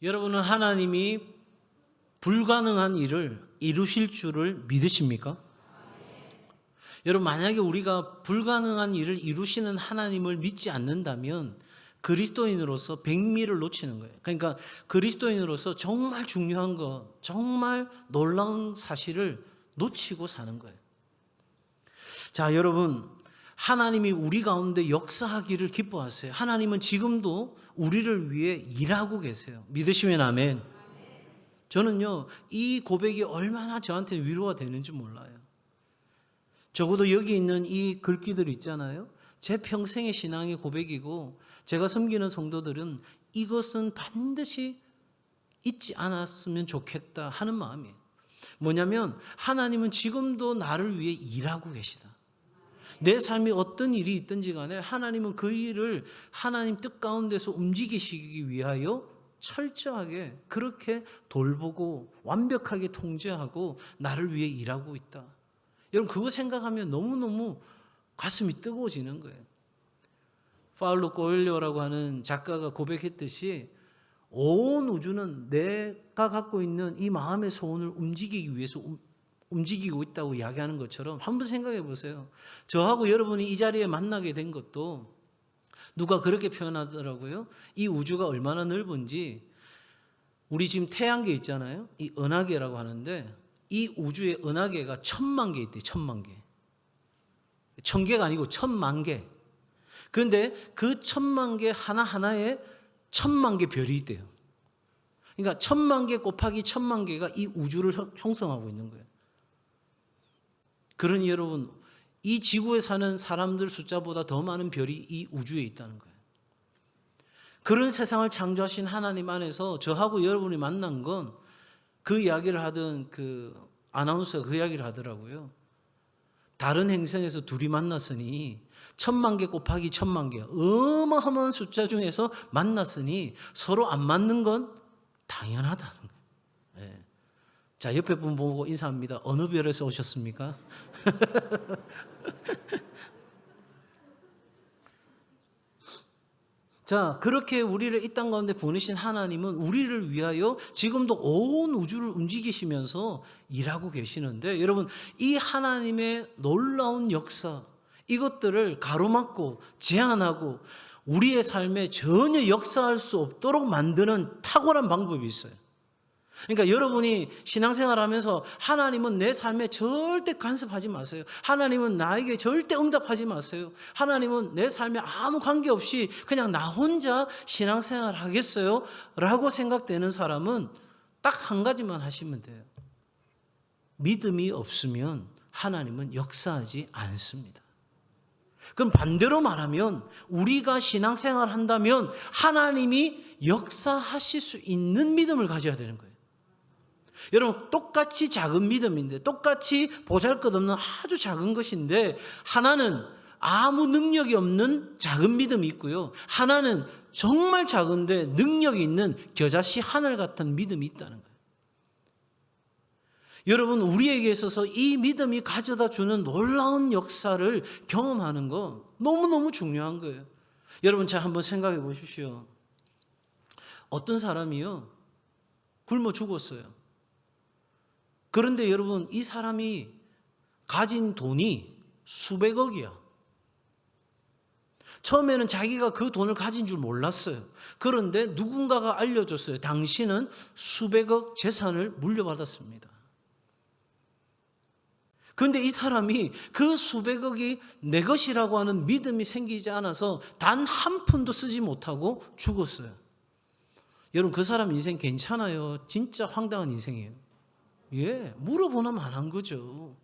여러분은 하나님이 불가능한 일을 이루실 줄을 믿으십니까? 여러분, 만약에 우리가 불가능한 일을 이루시는 하나님을 믿지 않는다면 그리스도인으로서 백미를 놓치는 거예요. 그러니까 그리스도인으로서 정말 중요한 것, 정말 놀라운 사실을 놓치고 사는 거예요. 자, 여러분, 하나님이 우리 가운데 역사하기를 기뻐하세요. 하나님은 지금도 우리를 위해 일하고 계세요. 믿으시면 아멘. 저는요, 이 고백이 얼마나 저한테 위로가 되는지 몰라요. 적어도 여기 있는 이 글귀들 있잖아요. 제 평생의 신앙의 고백이고, 제가 섬기는 성도들은 이것은 반드시 잊지 않았으면 좋겠다 하는 마음이에요. 뭐냐면 하나님은 지금도 나를 위해 일하고 계시다. 내 삶이 어떤 일이 있든지 간에 하나님은 그 일을 하나님 뜻 가운데서 움직이시기 위하여 철저하게 그렇게 돌보고 완벽하게 통제하고 나를 위해 일하고 있다. 여러분, 그거 생각하면 너무너무 가슴이 뜨거워지는 거예요. 파울로 코엘료라고 하는 작가가 고백했듯이 온 우주는 내가 갖고 있는 이 마음의 소원을 움직이기 위해서 움직이고 있다고 이야기하는 것처럼 한번 생각해 보세요. 저하고 여러분이 이 자리에 만나게 된 것도 누가 그렇게 표현하더라고요. 이 우주가 얼마나 넓은지, 우리 지금 태양계 있잖아요. 이 은하계라고 하는데 이 우주에 은하계가 1000만 개 있대요. 1000만 개. 1000개가 아니고 1000만 개. 그런데 그 1000만 개 하나하나에 1000만 개 별이 있대요. 그러니까 1000만 개 곱하기 1000만 개가 이 우주를 형성하고 있는 거예요. 그러니 여러분, 이 지구에 사는 사람들 숫자보다 더 많은 별이 이 우주에 있다는 거예요. 그런 세상을 창조하신 하나님 안에서 저하고 여러분이 만난 건 그 이야기를 하던 그 아나운서가 그 이야기를 하더라고요. 다른 행성에서 둘이 만났으니 1000만 개 곱하기 1000만 개, 어마어마한 숫자 중에서 만났으니 서로 안 맞는 건 당연하다는 거예요. 네. 자, 옆에 분 보고 인사합니다. 어느 별에서 오셨습니까? 자, 그렇게 우리를 이 땅 가운데 보내신 하나님은 우리를 위하여 지금도 온 우주를 움직이시면서 일하고 계시는데, 여러분, 이 하나님의 놀라운 역사, 이것들을 가로막고 제한하고 우리의 삶에 전혀 역사할 수 없도록 만드는 탁월한 방법이 있어요. 그러니까 여러분이 신앙생활 하면서 하나님은 내 삶에 절대 간섭하지 마세요. 하나님은 나에게 절대 응답하지 마세요. 하나님은 내 삶에 아무 관계없이 그냥 나 혼자 신앙생활 하겠어요? 라고 생각되는 사람은 딱 한 가지만 하시면 돼요. 믿음이 없으면 하나님은 역사하지 않습니다. 그럼 반대로 말하면 우리가 신앙생활 한다면 하나님이 역사하실 수 있는 믿음을 가져야 되는 거예요. 여러분, 똑같이 작은 믿음인데, 똑같이 보잘것없는 아주 작은 것인데, 하나는 아무 능력이 없는 작은 믿음이 있고요, 하나는 정말 작은데 능력이 있는 겨자씨 하늘 같은 믿음이 있다는 거예요. 여러분, 우리에게 있어서 이 믿음이 가져다 주는 놀라운 역사를 경험하는 거 너무너무 중요한 거예요. 여러분, 자, 한번 생각해 보십시오. 어떤 사람이요, 굶어 죽었어요. 그런데 여러분, 이 사람이 가진 돈이 수백억이야. 처음에는 자기가 그 돈을 가진 줄 몰랐어요. 그런데 누군가가 알려줬어요. 당신은 수백억 재산을 물려받았습니다. 그런데 이 사람이 그 수백억이 내 것이라고 하는 믿음이 생기지 않아서 단 한 푼도 쓰지 못하고 죽었어요. 여러분, 그 사람 인생 괜찮아요? 진짜 황당한 인생이에요. 예, 물어보나 만한 거죠.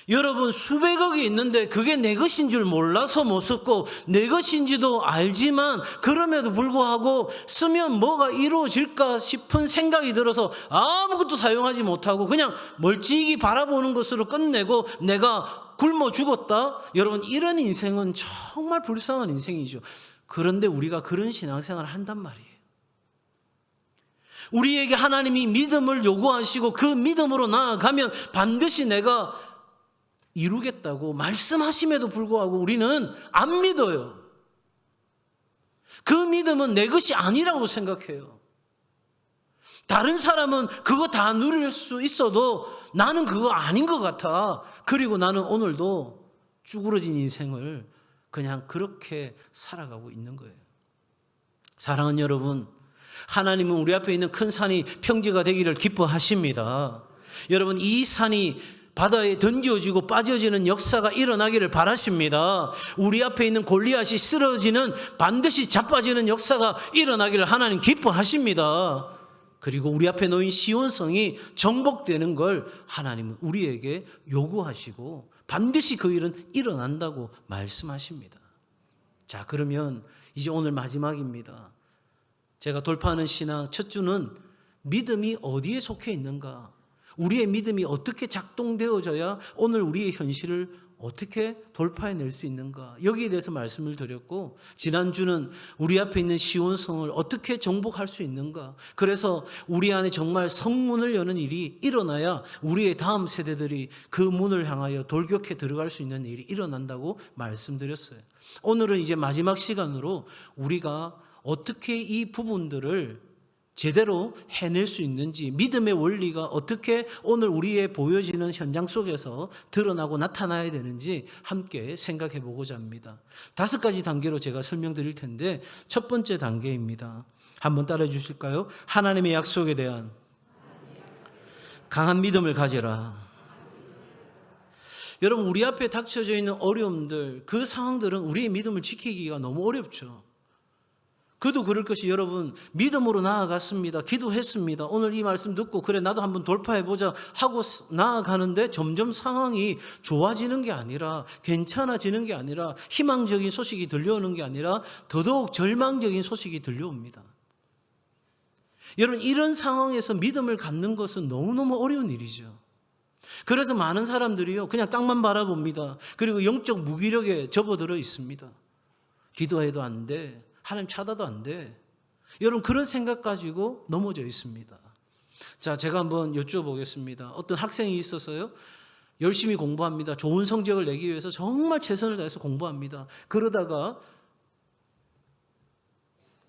여러분, 수백억이 있는데 그게 내 것인 줄 몰라서 못 썼고, 내 것인지도 알지만 그럼에도 불구하고 쓰면 뭐가 이루어질까 싶은 생각이 들어서 아무것도 사용하지 못하고 그냥 멀찍이 바라보는 것으로 끝내고 내가 굶어 죽었다. 여러분, 이런 인생은 정말 불쌍한 인생이죠. 그런데 우리가 그런 신앙생활을 한단 말이에요. 우리에게 하나님이 믿음을 요구하시고 그 믿음으로 나아가면 반드시 내가 이루겠다고 말씀하심에도 불구하고 우리는 안 믿어요. 그 믿음은 내 것이 아니라고 생각해요. 다른 사람은 그거 다 누릴 수 있어도 나는 그거 아닌 것 같아. 그리고 나는 오늘도 쭈그러진 인생을 그냥 그렇게 살아가고 있는 거예요. 사랑하는 여러분, 하나님은 우리 앞에 있는 큰 산이 평지가 되기를 기뻐하십니다. 여러분, 이 산이 바다에 던져지고 빠져지는 역사가 일어나기를 바라십니다. 우리 앞에 있는 골리앗이 쓰러지는, 반드시 자빠지는 역사가 일어나기를 하나님 기뻐하십니다. 그리고 우리 앞에 놓인 시온성이 정복되는 걸 하나님은 우리에게 요구하시고 반드시 그 일은 일어난다고 말씀하십니다. 자, 그러면 이제 오늘 마지막입니다. 제가 돌파하는 신앙 첫 주는 믿음이 어디에 속해 있는가? 우리의 믿음이 어떻게 작동되어져야 오늘 우리의 현실을 어떻게 돌파해낼 수 있는가? 여기에 대해서 말씀을 드렸고, 지난주는 우리 앞에 있는 시온성을 어떻게 정복할 수 있는가? 그래서 우리 안에 정말 성문을 여는 일이 일어나야 우리의 다음 세대들이 그 문을 향하여 돌격해 들어갈 수 있는 일이 일어난다고 말씀드렸어요. 오늘은 이제 마지막 시간으로 우리가 어떻게 이 부분들을 제대로 해낼 수 있는지, 믿음의 원리가 어떻게 오늘 우리의 보여지는 현장 속에서 드러나고 나타나야 되는지 함께 생각해 보고자 합니다. 5가지 단계로 제가 설명드릴 텐데, 첫 번째 단계입니다. 한번 따라해 주실까요? 하나님의 약속에 대한 강한 믿음을 가져라. 여러분, 우리 앞에 닥쳐져 있는 어려움들, 그 상황들은 우리의 믿음을 지키기가 너무 어렵죠. 그도 그럴 것이, 여러분, 믿음으로 나아갔습니다. 기도했습니다. 오늘 이 말씀 듣고 그래 나도 한번 돌파해보자 하고 나아가는데 점점 상황이 좋아지는 게 아니라, 괜찮아지는 게 아니라, 희망적인 소식이 들려오는 게 아니라 더더욱 절망적인 소식이 들려옵니다. 여러분, 이런 상황에서 믿음을 갖는 것은 너무너무 어려운 일이죠. 그래서 많은 사람들이요, 그냥 땅만 바라봅니다. 그리고 영적 무기력에 접어들어 있습니다. 기도해도 안 돼, 하나님 찾아도 안 돼. 여러분, 그런 생각 가지고 넘어져 있습니다. 자, 제가 한번 여쭤보겠습니다. 어떤 학생이 있어서요, 열심히 공부합니다. 좋은 성적을 내기 위해서 정말 최선을 다해서 공부합니다. 그러다가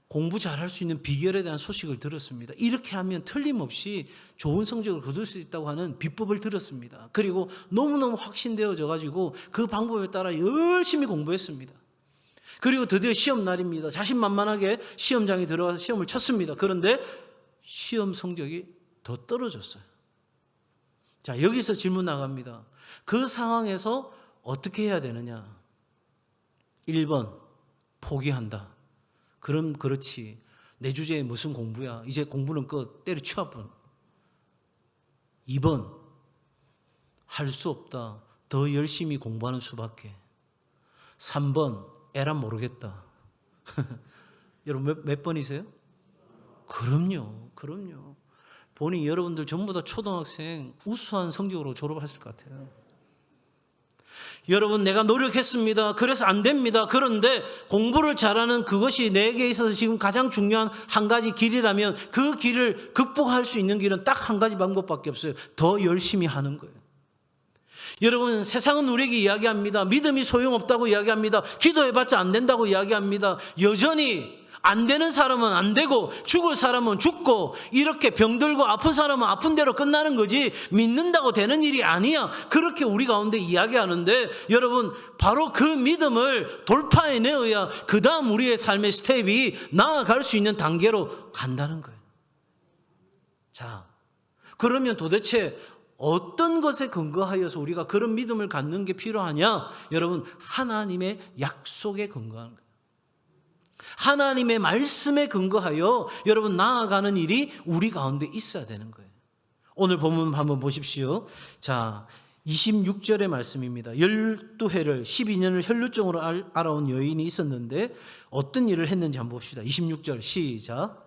공부 잘할 수 있는 비결에 대한 소식을 들었습니다. 이렇게 하면 틀림없이 좋은 성적을 거둘 수 있다고 하는 비법을 들었습니다. 그리고 너무너무 확신되어져 가지고 그 방법에 따라 열심히 공부했습니다. 그리고 드디어 시험 날입니다. 자신만만하게 시험장에 들어가서 시험을 쳤습니다. 그런데 시험 성적이 더 떨어졌어요. 자, 여기서 질문 나갑니다. 그 상황에서 어떻게 해야 되느냐? 1번, 포기한다. 그럼 그렇지, 내 주제에 무슨 공부야, 이제 공부는 끝, 때려치워. 2번, 할 수 없다. 더 열심히 공부하는 수밖에. 3번, 에란 모르겠다. 여러분 몇 번이세요? 그럼요. 보니 여러분들 전부 다 초등학생 우수한 성적으로 졸업했을 것 같아요. 여러분, 내가 노력했습니다. 그래서 안 됩니다. 그런데 공부를 잘하는 그것이 내게 있어서 지금 가장 중요한 한 가지 길이라면, 그 길을 극복할 수 있는 길은 딱 한 가지 방법밖에 없어요. 더 열심히 하는 거예요. 여러분, 세상은 우리에게 이야기합니다. 믿음이 소용없다고 이야기합니다. 기도해봤자 안 된다고 이야기합니다. 여전히 안 되는 사람은 안 되고 죽을 사람은 죽고, 이렇게 병들고 아픈 사람은 아픈 대로 끝나는 거지 믿는다고 되는 일이 아니야. 그렇게 우리 가운데 이야기하는데, 여러분, 바로 그 믿음을 돌파해내어야 그 다음 우리의 삶의 스텝이 나아갈 수 있는 단계로 간다는 거예요. 자, 그러면 도대체 어떤 것에 근거하여서 우리가 그런 믿음을 갖는 게 필요하냐? 여러분, 하나님의 약속에 근거하는 거예요. 하나님의 말씀에 근거하여 여러분 나아가는 일이 우리 가운데 있어야 되는 거예요. 오늘 본문 한번 보십시오. 자, 26절의 말씀입니다. 12해를 12년을 혈루증으로 알아온 여인이 있었는데 어떤 일을 했는지 한번 봅시다. 26절 시작.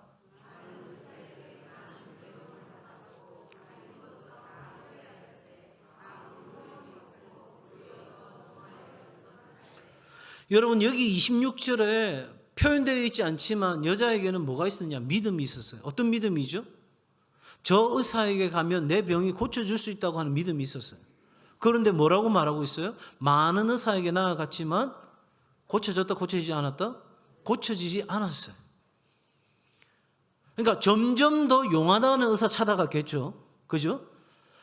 여러분, 여기 26절에 표현되어 있지 않지만 여자에게는 뭐가 있었냐? 믿음이 있었어요. 어떤 믿음이죠? 저 의사에게 가면 내 병이 고쳐줄 수 있다고 하는 믿음이 있었어요. 그런데 뭐라고 말하고 있어요? 많은 의사에게 나아갔지만 고쳐졌다, 고쳐지지 않았다? 고쳐지지 않았어요. 그러니까 점점 더 용하다는 의사 찾아갔겠죠. 그죠?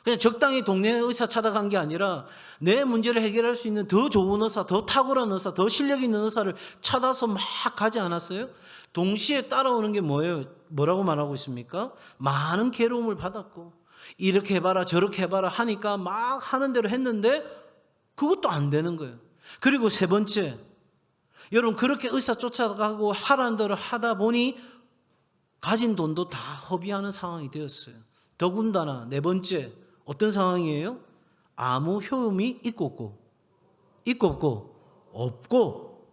그냥 적당히 동네 의사 찾아간 게 아니라 내 문제를 해결할 수 있는 더 좋은 의사, 더 탁월한 의사, 더 실력 있는 의사를 찾아서 막 가지 않았어요? 동시에 따라오는 게 뭐예요? 뭐라고 말하고 있습니까? 많은 괴로움을 받았고 이렇게 해봐라 저렇게 해봐라 하니까 막 하는 대로 했는데 그것도 안 되는 거예요. 그리고 세 번째, 여러분 그렇게 의사 쫓아가고 하라는 대로 하다 보니 가진 돈도 다 허비하는 상황이 되었어요. 더군다나 네 번째, 어떤 상황이에요? 아무 효험이 있고 없고,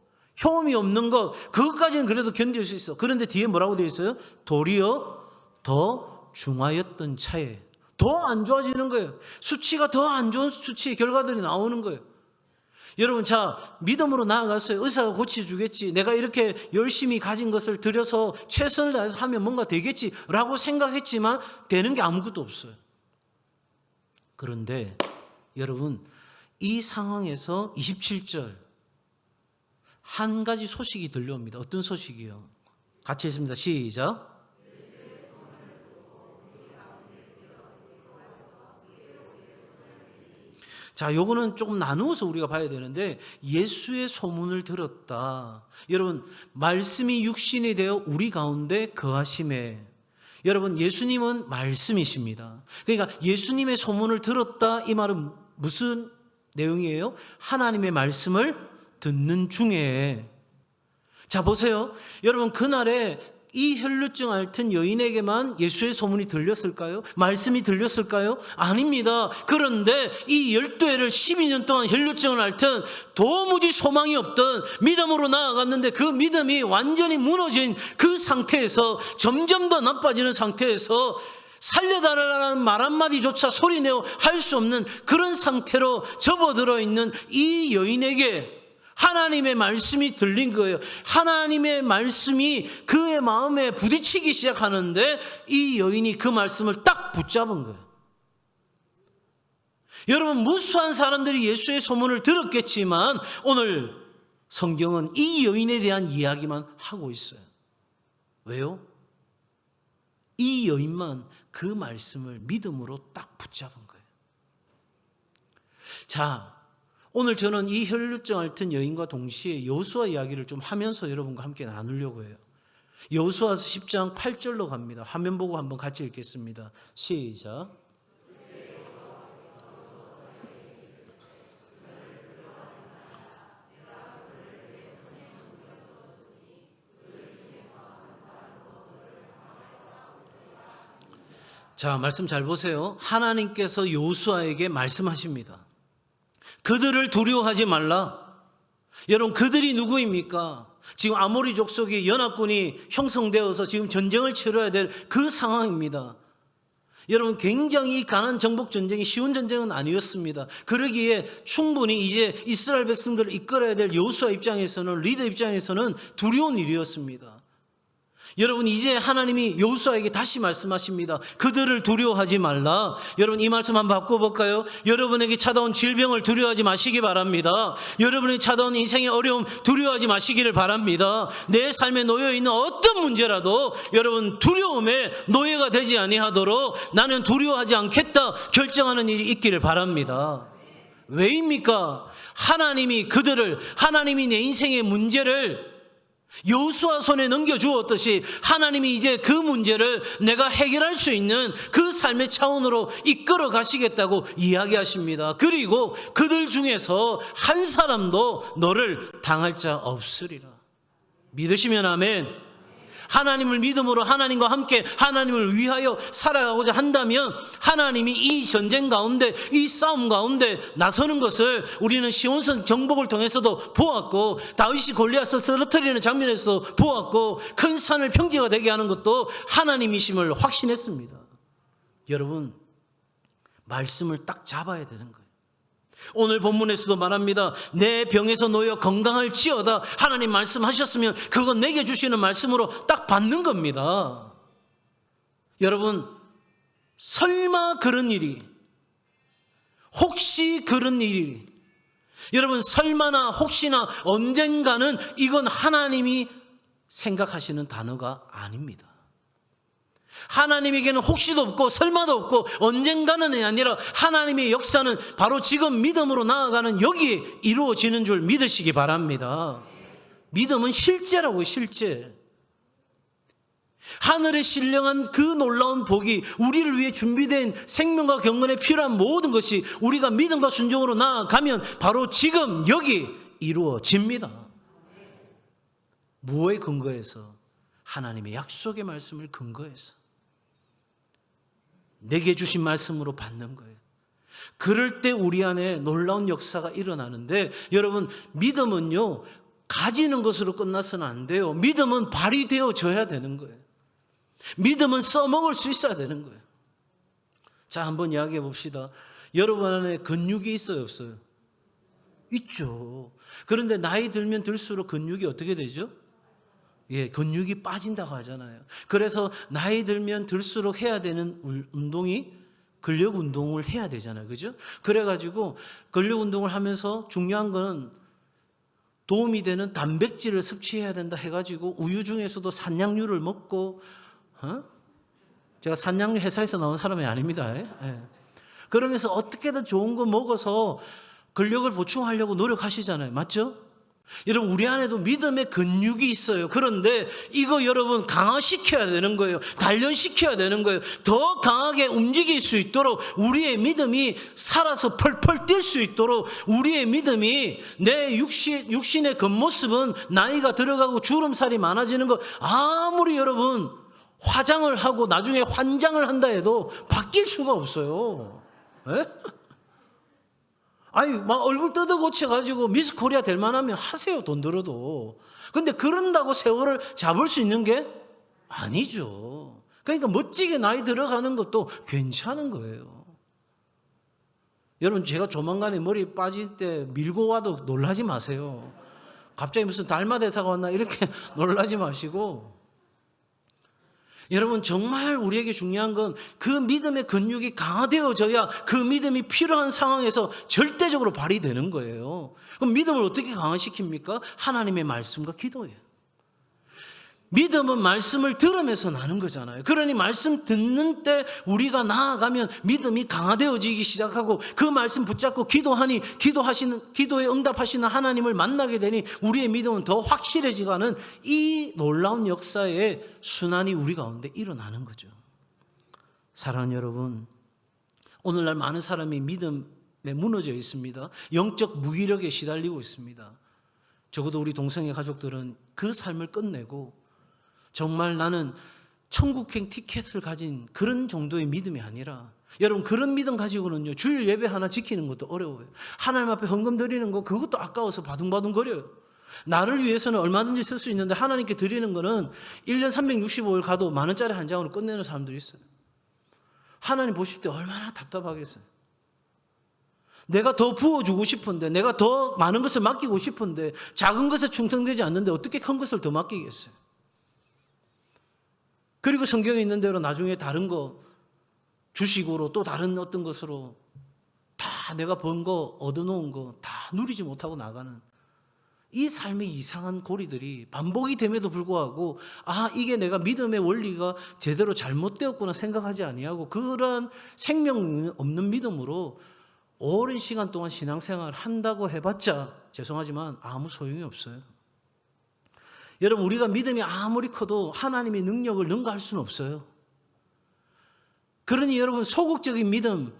효험이 없는 것 그것까지는 그래도 견딜 수 있어. 그런데 뒤에 뭐라고 되어 있어요? 도리어 더 중하였던 차에 더 안 좋아지는 거예요. 수치가 더 안 좋은 수치 결과들이 나오는 거예요. 여러분, 자, 믿음으로 나아갔어요. 의사가 고쳐주겠지. 내가 이렇게 열심히 가진 것을 들여서 최선을 다해서 하면 뭔가 되겠지라고 생각했지만 되는 게 아무것도 없어요. 그런데 여러분, 이 상황에서 27절 한 가지 소식이 들려옵니다. 어떤 소식이요? 같이 했습니다. 시작. 자, 요거는 조금 나누어서 우리가 봐야 되는데, 예수의 소문을 들었다. 여러분, 말씀이 육신이 되어 우리 가운데 거하심에, 여러분, 예수님은 말씀이십니다. 그러니까 예수님의 소문을 들었다, 이 말은 무슨 내용이에요? 하나님의 말씀을 듣는 중에. 자, 보세요. 여러분, 그날에 이 혈루증 앓던 여인에게만 예수의 소문이 들렸을까요? 말씀이 들렸을까요? 아닙니다. 그런데 이 12회를 12년 동안 혈루증을 앓던 도무지 소망이 없던 믿음으로 나아갔는데 그 믿음이 완전히 무너진 그 상태에서 점점 더 나빠지는 상태에서 살려달라는 말 한마디조차 소리내어 할 수 없는 그런 상태로 접어들어 있는 이 여인에게 하나님의 말씀이 들린 거예요. 하나님의 말씀이 그의 마음에 부딪히기 시작하는데 이 여인이 그 말씀을 딱 붙잡은 거예요. 여러분, 무수한 사람들이 예수의 소문을 들었겠지만 오늘 성경은 이 여인에 대한 이야기만 하고 있어요. 왜요? 이 여인만 그 말씀을 믿음으로 딱 붙잡은 거예요. 자, 오늘 저는 이 혈루증 앓던 여인과 동시에 여호수아 이야기를 좀 하면서 여러분과 함께 나누려고 해요. 여호수아서 10장 8절로 갑니다. 화면 보고 한번 같이 읽겠습니다. 시작. 자, 말씀 잘 보세요. 하나님께서 여호수아에게 말씀하십니다. 그들을 두려워하지 말라. 여러분, 그들이 누구입니까? 지금 아모리 족속의 연합군이 형성되어서 지금 전쟁을 치러야 될 그 상황입니다. 여러분, 굉장히 가난 정복 전쟁이 쉬운 전쟁은 아니었습니다. 그러기에 충분히 이제 이스라엘 백성들을 이끌어야 될 여호수아 입장에서는, 리더 입장에서는 두려운 일이었습니다. 여러분, 이제 하나님이 여호수아에게 다시 말씀하십니다. 그들을 두려워하지 말라. 여러분, 이 말씀 한번 바꿔볼까요? 여러분에게 찾아온 질병을 두려워하지 마시기 바랍니다. 여러분에게 찾아온 인생의 어려움 두려워하지 마시기를 바랍니다. 내 삶에 놓여있는 어떤 문제라도 여러분 두려움에 노예가 되지 아니하도록 나는 두려워하지 않겠다 결정하는 일이 있기를 바랍니다. 왜입니까? 하나님이 내 인생의 문제를 여호수아 손에 넘겨주었듯이 하나님이 이제 그 문제를 내가 해결할 수 있는 그 삶의 차원으로 이끌어 가시겠다고 이야기하십니다. 그리고 그들 중에서 한 사람도 너를 당할 자 없으리라. 믿으시면 아멘. 하나님을 믿음으로 하나님과 함께 하나님을 위하여 살아가고자 한다면 하나님이 이 전쟁 가운데, 이 싸움 가운데 나서는 것을 우리는 시온산 정복을 통해서도 보았고, 다윗이 골리앗을 쓰러뜨리는 장면에서 보았고, 큰 산을 평지가 되게 하는 것도 하나님이심을 확신했습니다. 여러분, 말씀을 딱 잡아야 되는 거예요. 오늘 본문에서도 말합니다. 내 병에서 놓여 건강할지어다. 하나님 말씀하셨으면 그건 내게 주시는 말씀으로 딱 받는 겁니다. 여러분, 설마 그런 일이, 혹시 그런 일이, 여러분 설마나 혹시나 언젠가는 이건 하나님이 생각하시는 단어가 아닙니다. 하나님에게는 혹시도 없고 설마도 없고 언젠가는이 아니라 하나님의 역사는 바로 지금 믿음으로 나아가는 여기에 이루어지는 줄 믿으시기 바랍니다. 믿음은 실제라고요, 실제. 하늘에 신령한 그 놀라운 복이 우리를 위해 준비된 생명과 경건에 필요한 모든 것이 우리가 믿음과 순종으로 나아가면 바로 지금 여기 이루어집니다. 무엇에 근거해서? 하나님의 약속의 말씀을 근거해서 내게 주신 말씀으로 받는 거예요. 그럴 때 우리 안에 놀라운 역사가 일어나는데, 여러분, 믿음은요 가지는 것으로 끝나서는 안 돼요. 믿음은 발휘되어져야 되는 거예요. 믿음은 써먹을 수 있어야 되는 거예요. 자, 한번 이야기해 봅시다. 여러분 안에 근육이 있어요, 없어요? 있죠. 그런데 나이 들면 들수록 근육이 어떻게 되죠? 예, 근육이 빠진다고 하잖아요. 그래서 나이 들면 들수록 해야 되는 운동이 근력 운동을 해야 되잖아요. 그죠? 그래가지고 근력 운동을 하면서 중요한 거는 도움이 되는 단백질을 섭취해야 된다 해가지고 우유 중에서도 산양유를 먹고, 제가 산양유 회사에서 나온 사람이 아닙니다. 예. 그러면서 어떻게든 좋은 거 먹어서 근력을 보충하려고 노력하시잖아요. 맞죠? 여러분, 우리 안에도 믿음의 근육이 있어요. 그런데 이거 여러분 강화시켜야 되는 거예요. 단련시켜야 되는 거예요. 더 강하게 움직일 수 있도록, 우리의 믿음이 살아서 펄펄 뛸 수 있도록, 우리의 믿음이, 내 육신의 겉모습은 나이가 들어가고 주름살이 많아지는 거 아무리 여러분 화장을 하고 나중에 환장을 한다 해도 바뀔 수가 없어요. 에? 아니, 막 얼굴 뜯어 고쳐가지고 미스 코리아 될 만하면 하세요, 돈 들어도. 근데 그런다고 세월을 잡을 수 있는 게 아니죠. 그러니까 멋지게 나이 들어가는 것도 괜찮은 거예요. 여러분, 제가 조만간에 머리 빠질 때 밀고 와도 놀라지 마세요. 갑자기 무슨 달마대사가 왔나 이렇게 놀라지 마시고. 여러분, 정말 우리에게 중요한 건 그 믿음의 근육이 강화되어져야 그 믿음이 필요한 상황에서 절대적으로 발휘되는 거예요. 그럼 믿음을 어떻게 강화시킵니까? 하나님의 말씀과 기도예요. 믿음은 말씀을 들으면서 나는 거잖아요. 그러니 말씀 듣는 때 우리가 나아가면 믿음이 강화되어지기 시작하고, 그 말씀 붙잡고 기도하니 기도에 응답하시는 하나님을 만나게 되니 우리의 믿음은 더 확실해지가는 이 놀라운 역사의 순환이 우리 가운데 일어나는 거죠. 사랑하는 여러분, 오늘날 많은 사람이 믿음에 무너져 있습니다. 영적 무기력에 시달리고 있습니다. 적어도 우리 동성애 가족들은 그 삶을 끝내고 정말 나는 천국행 티켓을 가진 그런 정도의 믿음이 아니라, 여러분, 그런 믿음 가지고는요 주일 예배 하나 지키는 것도 어려워요. 하나님 앞에 헌금 드리는 거, 그것도 아까워서 바둥바둥거려요. 나를 위해서는 얼마든지 쓸 수 있는데 하나님께 드리는 거는 1년 365일 가도 10,000원짜리 한 장으로 끝내는 사람들이 있어요. 하나님 보실 때 얼마나 답답하겠어요. 내가 더 부어주고 싶은데, 내가 더 많은 것을 맡기고 싶은데 작은 것에 충성되지 않는데 어떻게 큰 것을 더 맡기겠어요. 그리고 성경에 있는 대로 나중에 다른 거 주식으로 또 다른 어떤 것으로 다 내가 번 거, 얻어놓은 거 다 누리지 못하고 나가는 이 삶의 이상한 고리들이 반복이 됨에도 불구하고, 이게 내가 믿음의 원리가 제대로 잘못되었구나 생각하지 아니하고 그러한 생명 없는 믿음으로 오랜 시간 동안 신앙생활을 한다고 해봤자 죄송하지만 아무 소용이 없어요. 여러분, 우리가 믿음이 아무리 커도 하나님의 능력을 능가할 수는 없어요. 그러니 여러분, 소극적인 믿음,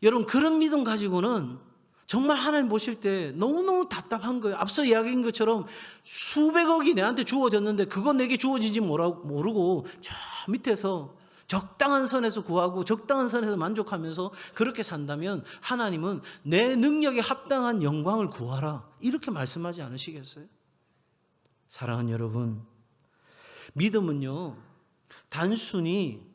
여러분 그런 믿음 가지고는 정말 하나님 보실 때 너무너무 답답한 거예요. 앞서 이야기한 것처럼 수백억이 내한테 주어졌는데 그거 내게 주어진지 모르고 저 밑에서 적당한 선에서 구하고 적당한 선에서 만족하면서 그렇게 산다면 하나님은 내 능력에 합당한 영광을 구하라 이렇게 말씀하지 않으시겠어요? 사랑하는 여러분, 믿음은요 단순히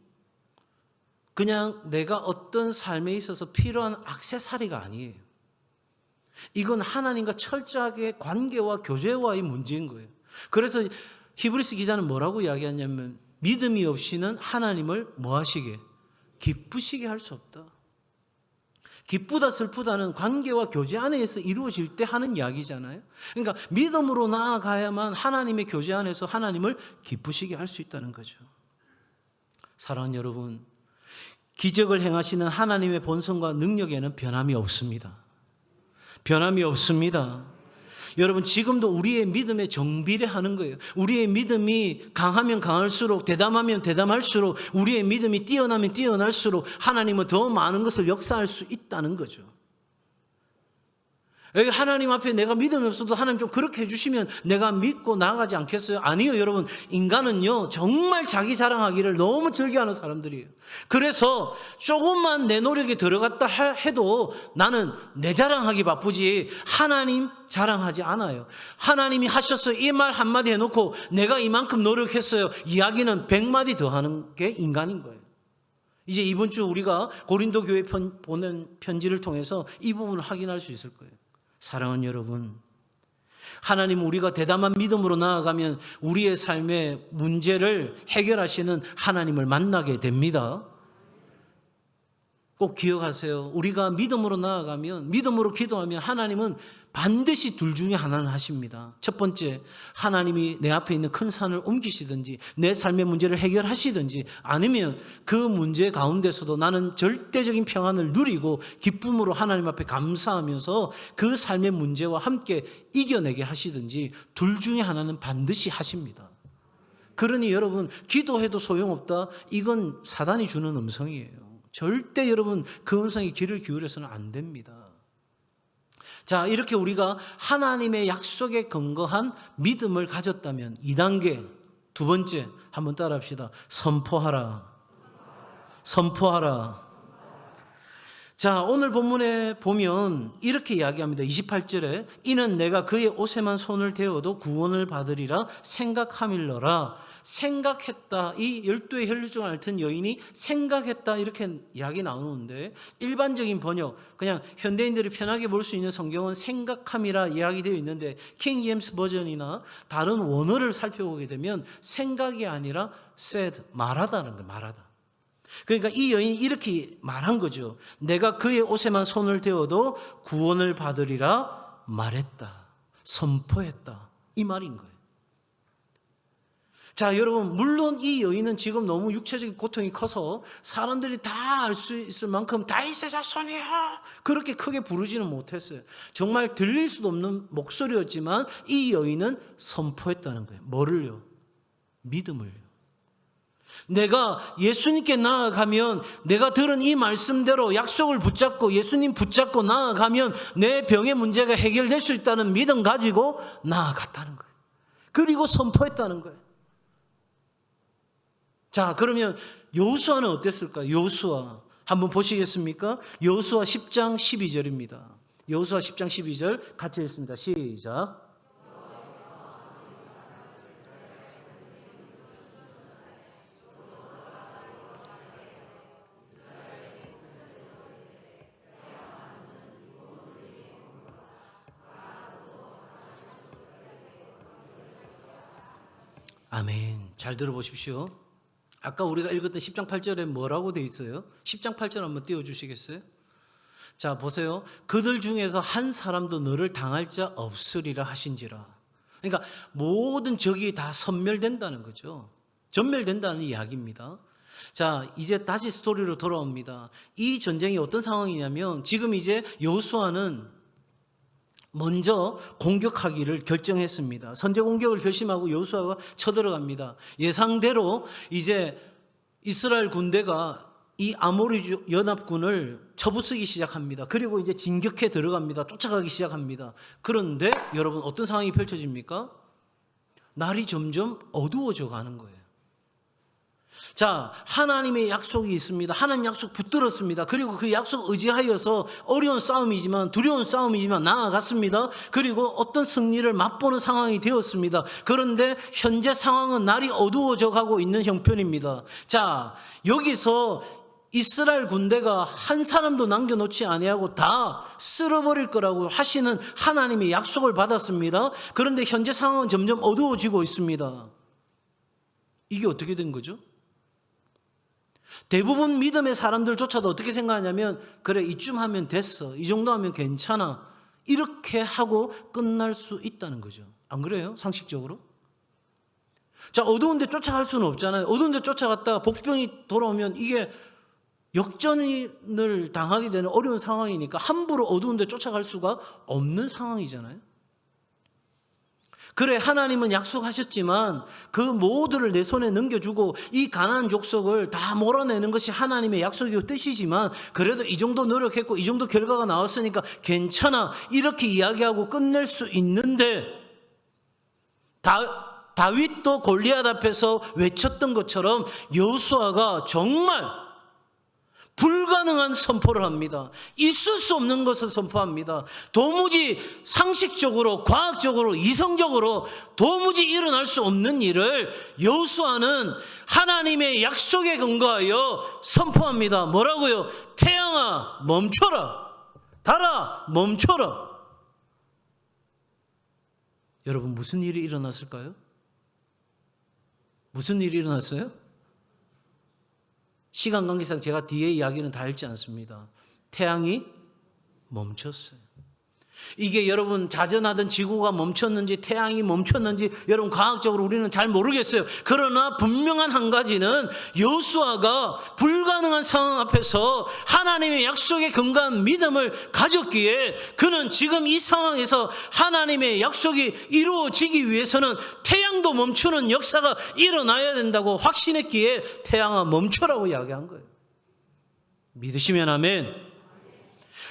그냥 내가 어떤 삶에 있어서 필요한 액세서리가 아니에요. 이건 하나님과 철저하게 관계와 교제와의 문제인 거예요. 그래서 히브리서 기자는 뭐라고 이야기하냐면, 믿음이 없이는 하나님을 뭐 하시게? 기쁘시게 할 수 없다. 기쁘다 슬프다는 관계와 교제 안에서 이루어질 때 하는 이야기잖아요. 그러니까 믿음으로 나아가야만 하나님의 교제 안에서 하나님을 기쁘시게 할 수 있다는 거죠. 사랑하는 여러분, 기적을 행하시는 하나님의 본성과 능력에는 변함이 없습니다. 변함이 없습니다. 여러분, 지금도 우리의 믿음에 정비례하는 거예요. 우리의 믿음이 강하면 강할수록, 대담하면 대담할수록, 우리의 믿음이 뛰어나면 뛰어날수록 하나님은 더 많은 것을 역사할 수 있다는 거죠. 여기 하나님 앞에 내가 믿음이 없어도 하나님 좀 그렇게 해주시면 내가 믿고 나아가지 않겠어요? 아니요, 여러분. 인간은요, 정말 자기 자랑하기를 너무 즐겨하는 사람들이에요. 그래서 조금만 내 노력이 들어갔다 해도 나는 내 자랑하기 바쁘지 하나님 자랑하지 않아요. 하나님이 하셨어요. 이 말 한마디 해놓고 내가 이만큼 노력했어요. 이야기는 100마디 더 하는 게 인간인 거예요. 이제 이번 주 우리가 고린도 교회 보낸 편지를 통해서 이 부분을 확인할 수 있을 거예요. 사랑하는 여러분, 하나님 우리가 대담한 믿음으로 나아가면 우리의 삶의 문제를 해결하시는 하나님을 만나게 됩니다. 꼭 기억하세요. 우리가 믿음으로 나아가면, 믿음으로 기도하면 하나님은 반드시 둘 중에 하나는 하십니다. 첫 번째, 하나님이 내 앞에 있는 큰 산을 옮기시든지 내 삶의 문제를 해결하시든지, 아니면 그 문제 가운데서도 나는 절대적인 평안을 누리고 기쁨으로 하나님 앞에 감사하면서 그 삶의 문제와 함께 이겨내게 하시든지, 둘 중에 하나는 반드시 하십니다. 그러니 여러분, 기도해도 소용없다, 이건 사단이 주는 음성이에요. 절대 여러분 그 음성에 귀를 기울여서는 안 됩니다. 자, 이렇게 우리가 하나님의 약속에 근거한 믿음을 가졌다면 2단계, 두 번째, 한번 따라 합시다. 선포하라. 선포하라. 자, 오늘 본문에 보면 이렇게 이야기합니다. 28절에 이는 내가 그의 옷에만 손을 대어도 구원을 받으리라 생각함일러라. 생각했다. 이 12의 혈류 중 앓던 여인이 생각했다, 이렇게 이야기 나오는데, 일반적인 번역, 그냥 현대인들이 편하게 볼 수 있는 성경은 생각함이라 이야기되어 있는데, 킹 제임스 버전이나 다른 원어를 살펴보게 되면 생각이 아니라 said, 말하다는 거예요. 말하다. 그러니까 이 여인이 이렇게 말한 거죠. 내가 그의 옷에만 손을 대어도 구원을 받으리라 말했다. 선포했다. 이 말인 거예요. 자, 여러분, 물론 이 여인은 지금 너무 육체적인 고통이 커서 사람들이 다 알 수 있을 만큼 다윗의 자손이야 그렇게 크게 부르지는 못했어요. 정말 들릴 수도 없는 목소리였지만 이 여인은 선포했다는 거예요. 뭐를요? 믿음을요. 내가 예수님께 나아가면, 내가 들은 이 말씀대로 약속을 붙잡고 예수님 붙잡고 나아가면 내 병의 문제가 해결될 수 있다는 믿음 가지고 나아갔다는 거예요. 그리고 선포했다는 거예요. 자, 그러면 여호수아는 어땠을까요? 여호수아 한번 보시겠습니까? 여호수아 10장 12절입니다. 여호수아 10장 12절 같이 읽습니다. 시작. 아멘. 잘 들어보십시오. 아까 우리가 읽었던 10장 8절에 뭐라고 되어 있어요? 10장 8절 한번 띄워주시겠어요? 자, 보세요. 그들 중에서 한 사람도 너를 당할 자 없으리라 하신지라. 그러니까 모든 적이 다 섬멸된다는 거죠. 전멸된다는 이야기입니다. 자, 이제 다시 스토리로 돌아옵니다. 이 전쟁이 어떤 상황이냐면, 지금 이제 여호수아는 먼저 공격하기를 결정했습니다. 선제 공격을 결심하고 여호수아가 쳐들어갑니다. 예상대로 이제 이스라엘 군대가 이 아모리 연합군을 쳐부수기 시작합니다. 그리고 이제 진격해 들어갑니다. 쫓아가기 시작합니다. 그런데 여러분, 어떤 상황이 펼쳐집니까? 날이 점점 어두워져 가는 거예요. 자, 하나님의 약속이 있습니다. 하나님 약속 붙들었습니다. 그리고 그 약속 의지하여서 어려운 싸움이지만, 두려운 싸움이지만 나아갔습니다. 그리고 어떤 승리를 맛보는 상황이 되었습니다. 그런데 현재 상황은 날이 어두워져 가고 있는 형편입니다. 자, 여기서 이스라엘 군대가 한 사람도 남겨놓지 아니하고 다 쓸어버릴 거라고 하시는 하나님의 약속을 받았습니다. 그런데 현재 상황은 점점 어두워지고 있습니다. 이게 어떻게 된 거죠? 대부분 믿음의 사람들조차도 어떻게 생각하냐면, 그래, 이쯤 하면 됐어, 이 정도 하면 괜찮아, 이렇게 하고 끝날 수 있다는 거죠. 안 그래요? 상식적으로? 자, 어두운 데 쫓아갈 수는 없잖아요. 어두운 데 쫓아갔다가 복병이 돌아오면 이게 역전을 당하게 되는 어려운 상황이니까 함부로 어두운 데 쫓아갈 수가 없는 상황이잖아요. 그래, 하나님은 약속하셨지만 그 모두를 내 손에 넘겨주고 이 가나안 족속을 다 몰아내는 것이 하나님의 약속이고 뜻이지만 그래도 이 정도 노력했고 이 정도 결과가 나왔으니까 괜찮아, 이렇게 이야기하고 끝낼 수 있는데, 다윗도 골리앗 앞에서 외쳤던 것처럼 여호수아가 정말 불가능한 선포를 합니다. 있을 수 없는 것을 선포합니다. 도무지 상식적으로, 과학적으로, 이성적으로 도무지 일어날 수 없는 일을 여호수아는 하나님의 약속에 근거하여 선포합니다. 뭐라고요? 태양아 멈춰라, 달아 멈춰라. 여러분, 무슨 일이 일어났을까요? 무슨 일이 일어났어요? 시간 관계상 제가 뒤에 이야기는 다 읽지 않습니다. 태양이 멈췄어요. 이게 여러분 자전하던 지구가 멈췄는지 태양이 멈췄는지 여러분 과학적으로 우리는 잘 모르겠어요. 그러나 분명한 한 가지는 여호수아가 불가능한 상황 앞에서 하나님의 약속에 근거한 믿음을 가졌기에 그는 지금 이 상황에서 하나님의 약속이 이루어지기 위해서는 태양도 멈추는 역사가 일어나야 된다고 확신했기에 태양아 멈춰라고 이야기한 거예요. 믿으시면 아멘.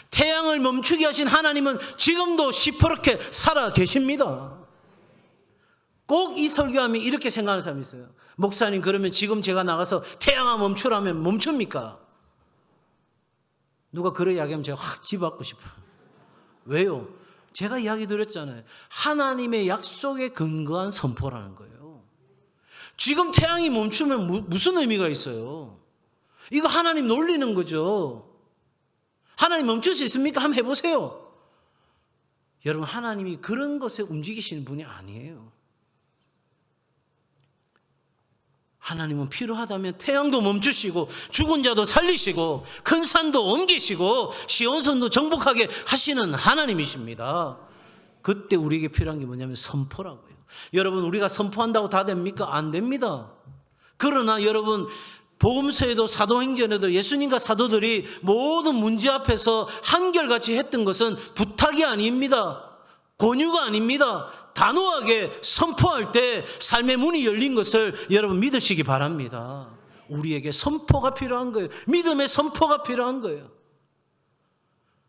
태양을 멈추게 하신 하나님은 지금도 시퍼렇게 살아 계십니다. 꼭 이 설교하면 이렇게 생각하는 사람이 있어요. 목사님, 그러면 지금 제가 나가서 태양아 멈추라면 멈춥니까? 누가 그래 이야기하면 제가 확 집어받고 싶어요. 왜요? 제가 이야기 드렸잖아요. 하나님의 약속에 근거한 선포라는 거예요. 지금 태양이 멈추면 무슨 의미가 있어요? 이거 하나님 놀리는 거죠. 하나님 멈출 수 있습니까? 한번 해보세요. 여러분, 하나님이 그런 것에 움직이시는 분이 아니에요. 하나님은 필요하다면 태양도 멈추시고 죽은 자도 살리시고 큰 산도 옮기시고 시온산도 정복하게 하시는 하나님이십니다. 그때 우리에게 필요한 게 뭐냐면 선포라고요. 여러분, 우리가 선포한다고 다 됩니까? 안 됩니다. 그러나 여러분, 복음서에도 사도행전에도 예수님과 사도들이 모든 문제 앞에서 한결같이 했던 것은 부탁이 아닙니다. 권유가 아닙니다. 단호하게 선포할 때 삶의 문이 열린 것을 여러분 믿으시기 바랍니다. 우리에게 선포가 필요한 거예요. 믿음의 선포가 필요한 거예요.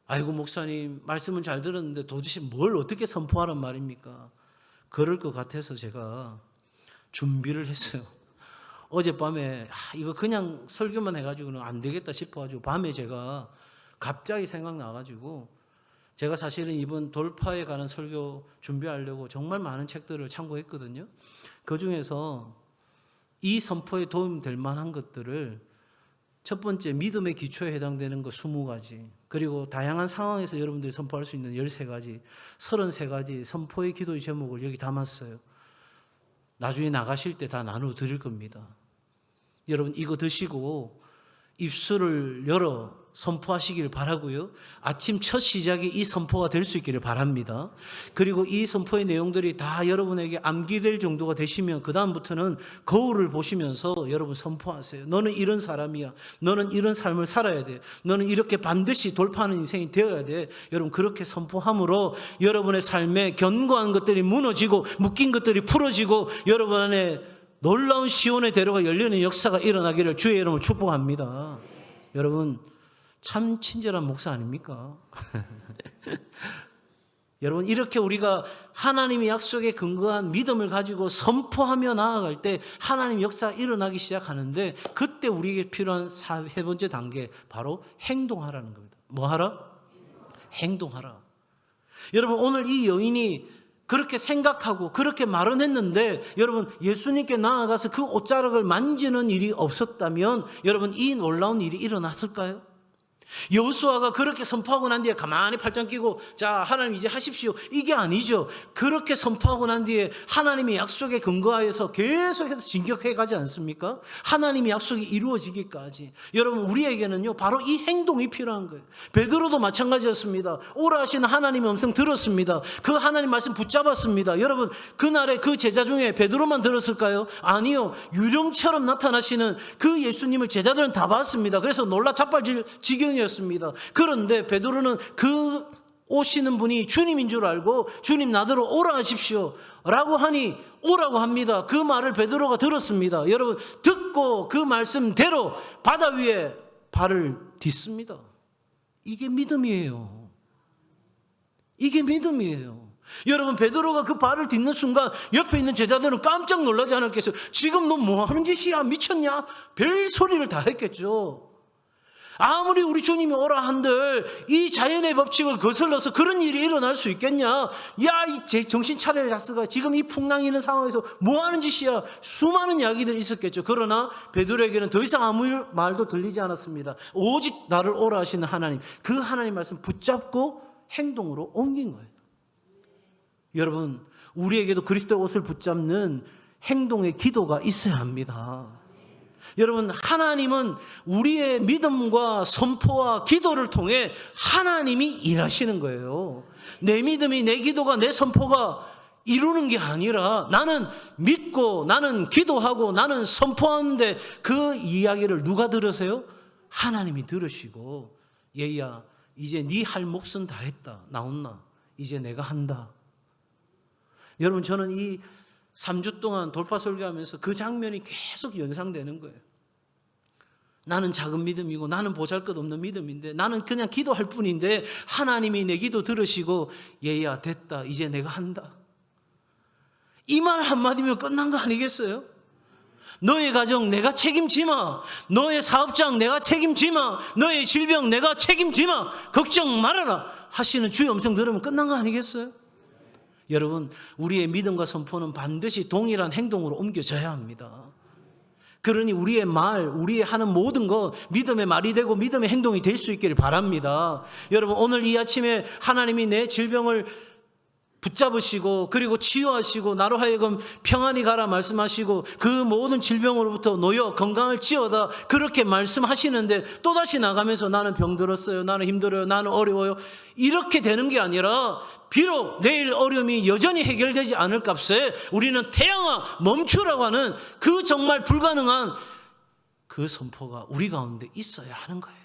아이고, 목사님 말씀은 잘 들었는데 도대체 뭘 어떻게 선포하란 말입니까? 그럴 것 같아서 제가 준비를 했어요. 어젯밤에 이거 그냥 설교만 해가지고는 안 되겠다 싶어가지고 밤에 제가 갑자기 생각나가지고 제가 사실은 이번 돌파에 관한 설교 준비하려고 정말 많은 책들을 참고했거든요. 그중에서 이 선포에 도움될 만한 것들을 첫 번째, 믿음의 기초에 해당되는 거 20가지, 그리고 다양한 상황에서 여러분들이 선포할 수 있는 13가지, 33가지 선포의 기도의 제목을 여기 담았어요. 나중에 나가실 때 다 나눠드릴 겁니다. 여러분, 이거 드시고 입술을 열어 선포하시기를 바라고요. 아침 첫 시작이 이 선포가 될 수 있기를 바랍니다. 그리고 이 선포의 내용들이 다 여러분에게 암기될 정도가 되시면 그 다음부터는 거울을 보시면서 여러분 선포하세요. 너는 이런 사람이야. 너는 이런 삶을 살아야 돼. 너는 이렇게 반드시 돌파하는 인생이 되어야 돼. 여러분, 그렇게 선포함으로 여러분의 삶에 견고한 것들이 무너지고 묶인 것들이 풀어지고 여러분 안에 놀라운 시온의 대로가 열리는 역사가 일어나기를 주의 이름으로 축복합니다. 여러분, 참 친절한 목사 아닙니까? 여러분, 이렇게 우리가 하나님의 약속에 근거한 믿음을 가지고 선포하며 나아갈 때 하나님 역사가 일어나기 시작하는데 그때 우리에게 필요한 세 번째 단계, 바로 행동하라는 겁니다. 뭐 하라? 행동하라. 여러분, 오늘 이 여인이 그렇게 생각하고 그렇게 말은 했는데 여러분, 예수님께 나아가서 그 옷자락을 만지는 일이 없었다면 여러분, 이 놀라운 일이 일어났을까요? 여호수아가 그렇게 선포하고 난 뒤에 가만히 팔짱 끼고 자 하나님 이제 하십시오, 이게 아니죠. 그렇게 선포하고 난 뒤에 하나님의 약속에 근거하여서 계속해서 진격해 가지 않습니까? 하나님의 약속이 이루어지기까지. 여러분, 우리에게는요 바로 이 행동이 필요한 거예요. 베드로도 마찬가지였습니다. 오라 하시는 하나님의 음성 들었습니다. 그 하나님 말씀 붙잡았습니다. 여러분, 그날에 그 제자 중에 베드로만 들었을까요? 아니요. 유령처럼 나타나시는 그 예수님을 제자들은 다 봤습니다. 그래서 놀라 자빠질 지경이었습니다. 그런데 베드로는 그 오시는 분이 주님인 줄 알고 주님 나더러 오라 하십시오 라고 하니 오라고 합니다. 그 말을 베드로가 들었습니다. 여러분, 듣고 그 말씀대로 바다 위에 발을 딛습니다. 이게 믿음이에요. 이게 믿음이에요. 여러분, 베드로가 그 발을 딛는 순간 옆에 있는 제자들은 깜짝 놀라지 않았겠어요? 지금 너 뭐 하는 짓이야? 미쳤냐? 별 소리를 다 했겠죠. 아무리 우리 주님이 오라 한들 이 자연의 법칙을 거슬러서 그런 일이 일어날 수 있겠냐? 야, 이 정신 차려야 자스가 지금 이 풍랑이 있는 상황에서 뭐 하는 짓이야? 수많은 이야기들이 있었겠죠. 그러나 베드로에게는 더 이상 아무 말도 들리지 않았습니다. 오직 나를 오라 하시는 하나님, 그 하나님 말씀 붙잡고 행동으로 옮긴 거예요. 여러분, 우리에게도 그리스도의 옷을 붙잡는 행동의 기도가 있어야 합니다. 여러분, 하나님은 우리의 믿음과 선포와 기도를 통해 하나님이 일하시는 거예요. 내 믿음이, 내 기도가, 내 선포가 이루는 게 아니라 나는 믿고 나는 기도하고 나는 선포하는데 그 이야기를 누가 들으세요? 하나님이 들으시고, 얘야 이제 네 할 몫은 다 했다. 나온나? 이제 내가 한다. 여러분, 저는 이 3주 동안 돌파 설교하면서 그 장면이 계속 연상되는 거예요. 나는 작은 믿음이고 나는 보잘것없는 믿음인데 나는 그냥 기도할 뿐인데 하나님이 내 기도 들으시고 얘야 됐다, 이제 내가 한다. 이 말 한마디면 끝난 거 아니겠어요? 너의 가정 내가 책임지마, 너의 사업장 내가 책임지마, 너의 질병 내가 책임지마, 걱정 말아라 하시는 주의 음성 들으면 끝난 거 아니겠어요? 여러분, 우리의 믿음과 선포는 반드시 동일한 행동으로 옮겨져야 합니다. 그러니 우리의 말, 우리의 하는 모든 것 믿음의 말이 되고 믿음의 행동이 될 수 있기를 바랍니다. 여러분, 오늘 이 아침에 하나님이 내 질병을 붙잡으시고 그리고 치유하시고 나로 하여금 평안히 가라 말씀하시고 그 모든 질병으로부터 놓여 건강을 지어다 그렇게 말씀하시는데 또다시 나가면서 나는 병들었어요, 나는 힘들어요, 나는 어려워요, 이렇게 되는 게 아니라 비록 내일 어려움이 여전히 해결되지 않을 값에 우리는 태양아 멈추라고 하는 그 정말 불가능한 그 선포가 우리 가운데 있어야 하는 거예요.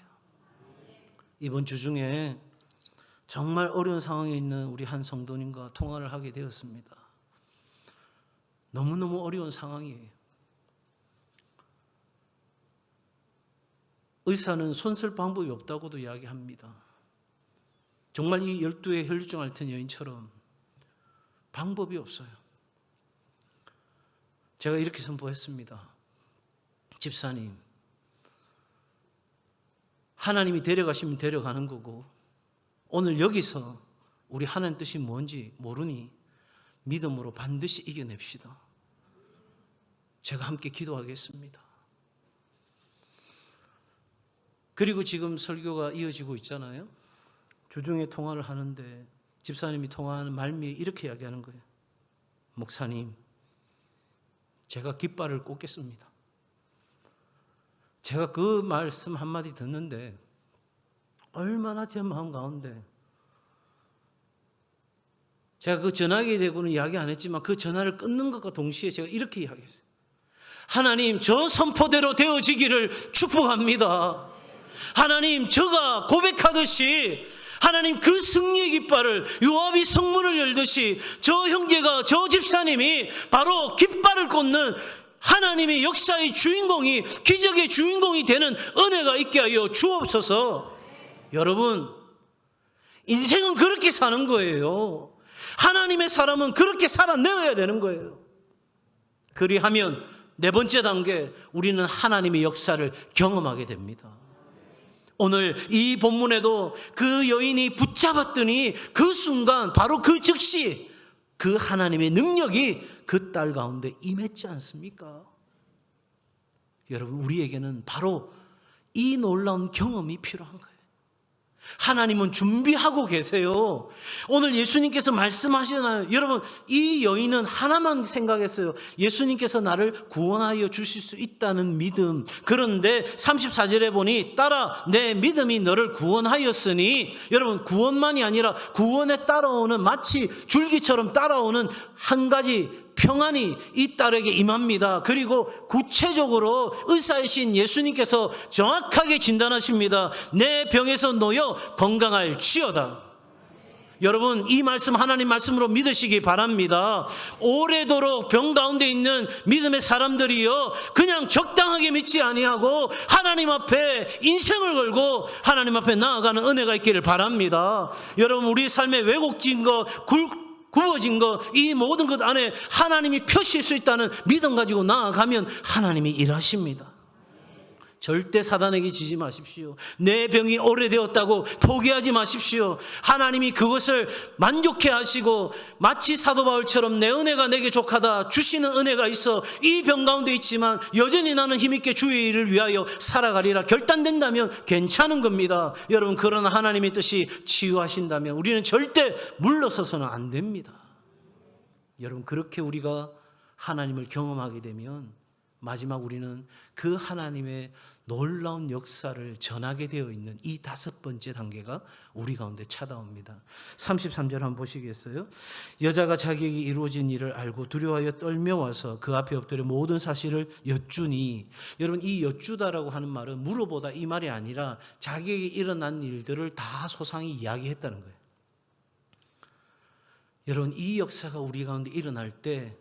이번 주 중에 정말 어려운 상황에 있는 우리 한 성도님과 통화를 하게 되었습니다. 너무너무 어려운 상황이에요. 의사는 손 쓸 방법이 없다고도 이야기합니다. 정말 이 12의 혈류증 앓던 여인처럼 방법이 없어요. 제가 이렇게 선포했습니다. 집사님, 하나님이 데려가시면 데려가는 거고 오늘 여기서 우리 하나님 뜻이 뭔지 모르니 믿음으로 반드시 이겨냅시다. 제가 함께 기도하겠습니다. 그리고 지금 설교가 이어지고 있잖아요. 주중에 통화를 하는데 집사님이 통화하는 말미에 이렇게 이야기하는 거예요. 목사님, 제가 깃발을 꽂겠습니다. 제가 그 말씀 한마디 듣는데 얼마나 제 마음 가운데, 제가 그 전화기에 대고는 이야기 안 했지만 그 전화를 끊는 것과 동시에 제가 이렇게 이야기했어요. 하나님, 저 선포대로 되어지기를 축복합니다. 하나님, 저가 고백하듯이 하나님 그 승리의 깃발을 요압이 성문을 열듯이 저 형제가, 저 집사님이 바로 깃발을 꽂는 하나님의 역사의 주인공이, 기적의 주인공이 되는 은혜가 있게 하여 주옵소서. 여러분, 인생은 그렇게 사는 거예요. 하나님의 사람은 그렇게 살아내야 되는 거예요. 그리하면 네 번째 단계, 우리는 하나님의 역사를 경험하게 됩니다. 오늘 이 본문에도 그 여인이 붙잡았더니 그 순간 바로 그 즉시 그 하나님의 능력이 그 딸 가운데 임했지 않습니까? 여러분, 우리에게는 바로 이 놀라운 경험이 필요한 거예요. 하나님은 준비하고 계세요. 오늘 예수님께서 말씀하시잖아요. 여러분, 이 여인은 하나만 생각했어요. 예수님께서 나를 구원하여 주실 수 있다는 믿음. 그런데 34절에 보니 따라 내 믿음이 너를 구원하였으니, 여러분, 구원만이 아니라 구원에 따라오는, 마치 줄기처럼 따라오는 한 가지 평안이 이 딸에게 임합니다. 그리고 구체적으로 의사이신 예수님께서 정확하게 진단하십니다. 내 병에서 놓여 건강할지어다. 여러분, 이 말씀 하나님 말씀으로 믿으시기 바랍니다. 오래도록 병 가운데 있는 믿음의 사람들이요, 그냥 적당하게 믿지 아니하고 하나님 앞에 인생을 걸고 하나님 앞에 나아가는 은혜가 있기를 바랍니다. 여러분, 우리 삶에 왜곡진 것, 구워진 것, 이 모든 것 안에 하나님이 펴실 수 있다는 믿음 가지고 나아가면 하나님이 일하십니다. 절대 사단에게 지지 마십시오. 내 병이 오래되었다고 포기하지 마십시오. 하나님이 그것을 만족해 하시고, 마치 사도 바울처럼 내 은혜가 내게 족하다 주시는 은혜가 있어 이 병 가운데 있지만 여전히 나는 힘있게 주의 일을 위하여 살아가리라 결단된다면 괜찮은 겁니다. 여러분, 그러나 하나님의 뜻이 치유하신다면 우리는 절대 물러서서는 안 됩니다. 여러분, 그렇게 우리가 하나님을 경험하게 되면 마지막 우리는 그 하나님의 놀라운 역사를 전하게 되어 있는 이 5번째 단계가 우리 가운데 찾아옵니다. 33절 한번 보시겠어요? 여자가 자기에게 이루어진 일을 알고 두려워하여 떨며 와서 그 앞에 엎드려 모든 사실을 여쭈니, 여러분, 이 여쭈다라고 하는 말은 물어보다 이 말이 아니라 자기에게 일어난 일들을 다 소상히 이야기했다는 거예요. 여러분, 이 역사가 우리 가운데 일어날 때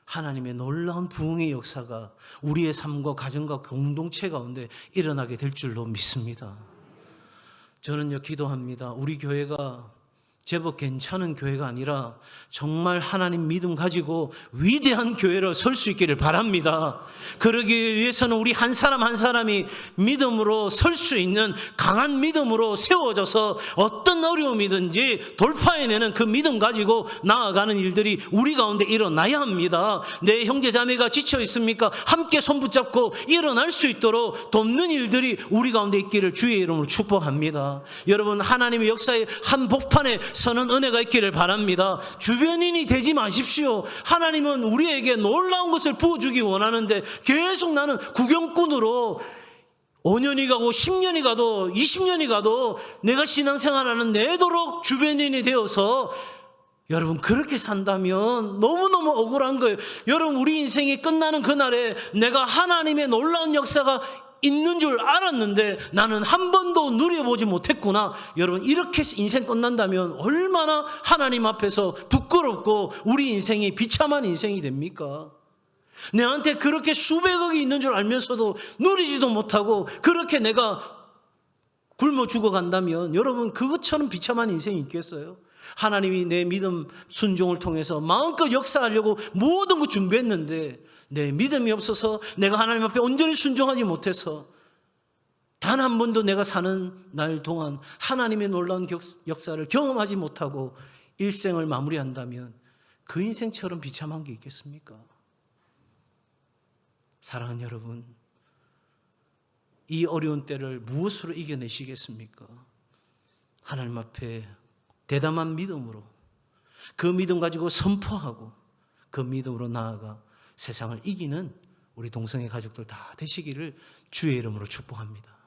하나님의 놀라운 부흥의 역사가 우리의 삶과 가정과 공동체 가운데 일어나게 될 줄로 믿습니다. 저는요, 기도합니다. 우리 교회가 제법 괜찮은 교회가 아니라 정말 하나님 믿음 가지고 위대한 교회로 설 수 있기를 바랍니다. 그러기 위해서는 우리 한 사람 한 사람이 믿음으로 설 수 있는 강한 믿음으로 세워져서 어떤 어려움이든지 돌파해내는 그 믿음 가지고 나아가는 일들이 우리 가운데 일어나야 합니다. 내 형제 자매가 지쳐 있습니까? 함께 손 붙잡고 일어날 수 있도록 돕는 일들이 우리 가운데 있기를 주의 이름으로 축복합니다. 여러분, 하나님의 역사의 한 복판에 서는 은혜가 있기를 바랍니다. 주변인이 되지 마십시오. 하나님은 우리에게 놀라운 것을 부어주기 원하는데 계속 나는 구경꾼으로 5년이 가고 10년이 가도 20년이 가도 내가 신앙생활하는 내도록 주변인이 되어서, 여러분, 그렇게 산다면 너무너무 억울한 거예요. 여러분, 우리 인생이 끝나는 그날에 내가 하나님의 놀라운 역사가 있는 줄 알았는데 나는 한 번도 누려보지 못했구나. 여러분, 이렇게 인생 끝난다면 얼마나 하나님 앞에서 부끄럽고 우리 인생이 비참한 인생이 됩니까? 내한테 그렇게 수백억이 있는 줄 알면서도 누리지도 못하고 그렇게 내가 굶어 죽어간다면 여러분, 그것처럼 비참한 인생이 있겠어요? 하나님이 내 믿음 순종을 통해서 마음껏 역사하려고 모든 거 준비했는데 내 믿음이 없어서 내가 하나님 앞에 온전히 순종하지 못해서 단 한 번도 내가 사는 날 동안 하나님의 놀라운 역사를 경험하지 못하고 일생을 마무리한다면 그 인생처럼 비참한 게 있겠습니까? 사랑하는 여러분, 이 어려운 때를 무엇으로 이겨내시겠습니까? 하나님 앞에 대담한 믿음으로, 그 믿음 가지고 선포하고 그 믿음으로 나아가 세상을 이기는 우리 동성애 가족들 다 되시기를 주의 이름으로 축복합니다.